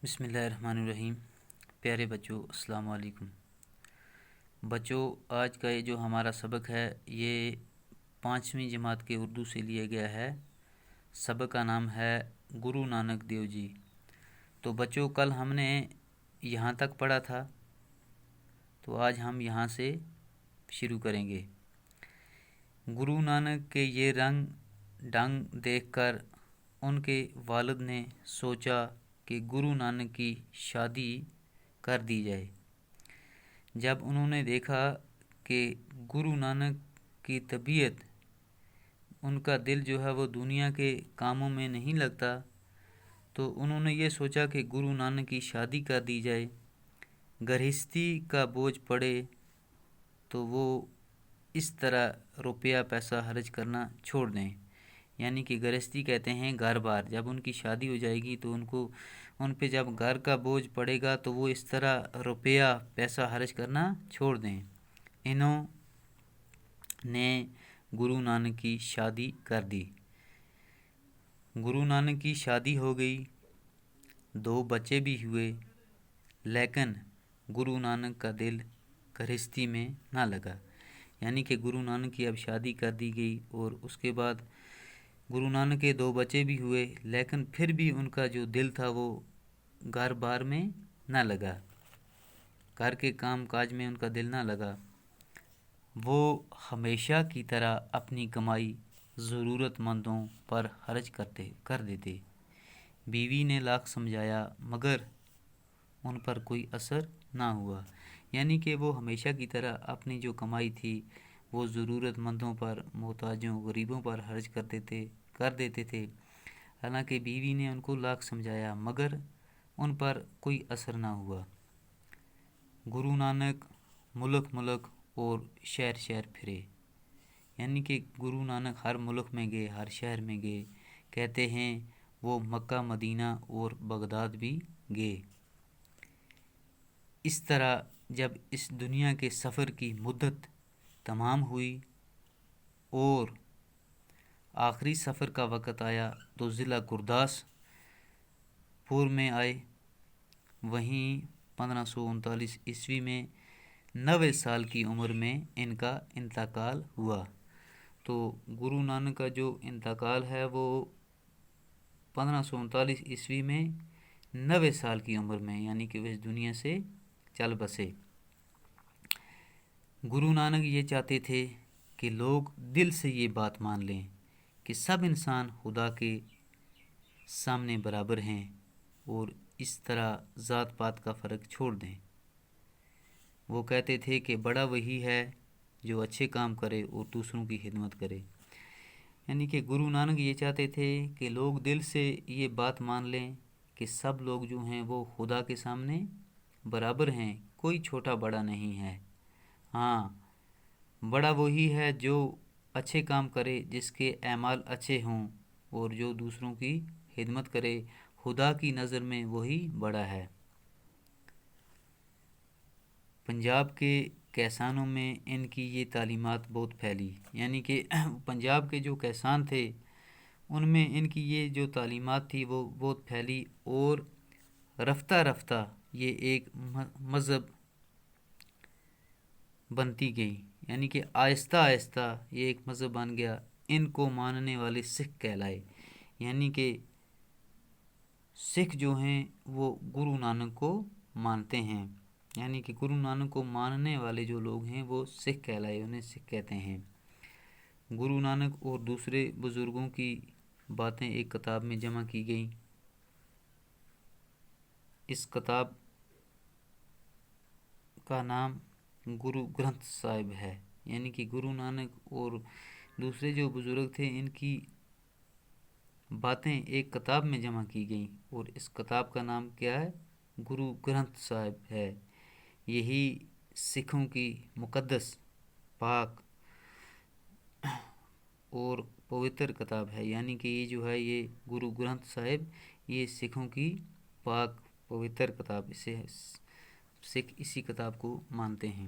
بسم اللہ الرحمن الرحیم۔ پیارے بچوں، السلام علیکم۔ بچوں، آج کا یہ جو ہمارا سبق ہے یہ 5ویں جماعت کے اردو سے لیا گیا ہے۔ سبق کا نام ہے گرو نانک دیو جی۔ تو بچوں، کل ہم نے یہاں تک پڑھا تھا، تو آج ہم یہاں سے شروع کریں گے۔ گرو نانک کے یہ رنگ ڈھنگ دیکھ کر ان کے والد نے سوچا کہ گرو نانک کی شادی کر دی جائے۔ جب انہوں نے دیکھا کہ گرو نانک کی طبیعت، ان کا دل جو ہے وہ دنیا کے کاموں میں نہیں لگتا، تو انہوں نے یہ سوچا کہ گرو نانک کی شادی کر دی جائے۔ گرہستی کا بوجھ پڑے تو وہ اس طرح روپیہ پیسہ خرچ کرنا چھوڑ دیں، یعنی کہ گرہستی کہتے ہیں گھر بار۔ جب ان کی شادی ہو جائے گی تو ان پہ جب گھر کا بوجھ پڑے گا تو وہ اس طرح روپیہ پیسہ خرچ کرنا چھوڑ دیں۔ انہوں نے گرو نانک کی شادی کر دی۔ گرو نانک کی شادی ہو گئی، 2 بچے بھی ہوئے، لیکن گرو نانک کا دل گرہستی میں نہ لگا۔ یعنی کہ گرو نانک کی اب شادی کر دی گئی، اور اس کے بعد گرو نانک کے 2 بچے بھی ہوئے، لیکن پھر بھی ان کا جو دل تھا وہ گھر بار میں نہ لگا، گھر کے کام کاج میں ان کا دل نہ لگا۔ وہ ہمیشہ کی طرح اپنی کمائی ضرورت مندوں پر خرچ کر دیتے۔ بیوی نے لاکھ سمجھایا مگر ان پر کوئی اثر نہ ہوا۔ یعنی کہ وہ ہمیشہ کی طرح اپنی جو کمائی تھی وہ ضرورت مندوں پر، محتاجوں، غریبوں پر خرچ کر دیتے تھے۔ حالانکہ بیوی نے ان کو لاکھ سمجھایا مگر ان پر کوئی اثر نہ ہوا۔ گرو نانک ملک اور شہر پھرے۔ یعنی کہ گرو نانک ہر ملک میں گئے، ہر شہر میں گئے۔ کہتے ہیں وہ مکہ، مدینہ اور بغداد بھی گئے۔ اس طرح جب اس دنیا کے سفر کی مدت تمام ہوئی اور آخری سفر کا وقت آیا تو ضلع گرداس پور میں آئے۔ وہیں 1539 عیسوی میں 90 سال کی عمر میں ان کا انتقال ہوا۔ تو گرو نانک کا جو انتقال ہے وہ 1539 عیسوی میں 90 سال کی عمر میں، یعنی کہ وہ اس دنیا سے چل بسے۔ گرو نانک یہ چاہتے تھے کہ لوگ دل سے یہ بات مان لیں کہ سب انسان خدا کے سامنے برابر ہیں، اور اس طرح ذات پات کا فرق چھوڑ دیں۔ وہ کہتے تھے کہ بڑا وہی ہے جو اچھے کام کرے اور دوسروں کی خدمت کرے۔ یعنی کہ گرو نانک یہ چاہتے تھے کہ لوگ دل سے یہ بات مان لیں کہ سب لوگ جو ہیں وہ خدا کے سامنے برابر ہیں، کوئی چھوٹا بڑا نہیں ہے۔ ہاں، بڑا وہی ہے جو اچھے کام کرے، جس کے اعمال اچھے ہوں، اور جو دوسروں کی خدمت کرے، خدا کی نظر میں وہی بڑا ہے۔ پنجاب کے کیسانوں میں ان کی یہ تعلیمات بہت پھیلی۔ یعنی کہ پنجاب کے جو کیسان تھے ان میں ان کی یہ جو تعلیمات تھی وہ بہت پھیلی، اور رفتہ رفتہ یہ ایک مذہب بنتی گئی۔ یعنی کہ آہستہ آہستہ یہ ایک مذہب بن گیا۔ ان کو ماننے والے سکھ کہلائے۔ یعنی کہ سکھ جو ہیں وہ گرو نانک کو مانتے ہیں۔ یعنی کہ گرو نانک کو ماننے والے جو لوگ ہیں وہ سکھ کہلائے، انہیں سکھ کہتے ہیں۔ گرو نانک اور دوسرے بزرگوں کی باتیں ایک کتاب میں جمع کی گئیں۔ اس کتاب کا نام گرو گرنتھ صاحب ہے۔ یعنی کہ گرو نانک اور دوسرے جو بزرگ تھے ان کی باتیں ایک کتاب میں جمع کی گئیں، اور اس کتاب کا نام کیا ہے؟ گرو گرنتھ صاحب ہے۔ یہی سکھوں کی مقدس، پاک اور پوتر کتاب ہے۔ یعنی کہ یہ جو ہے یہ گرو گرنتھ صاحب یہ سکھوں کی پاک پوتر کتاب، اسے سکھ اسی کتاب کو مانتے ہیں۔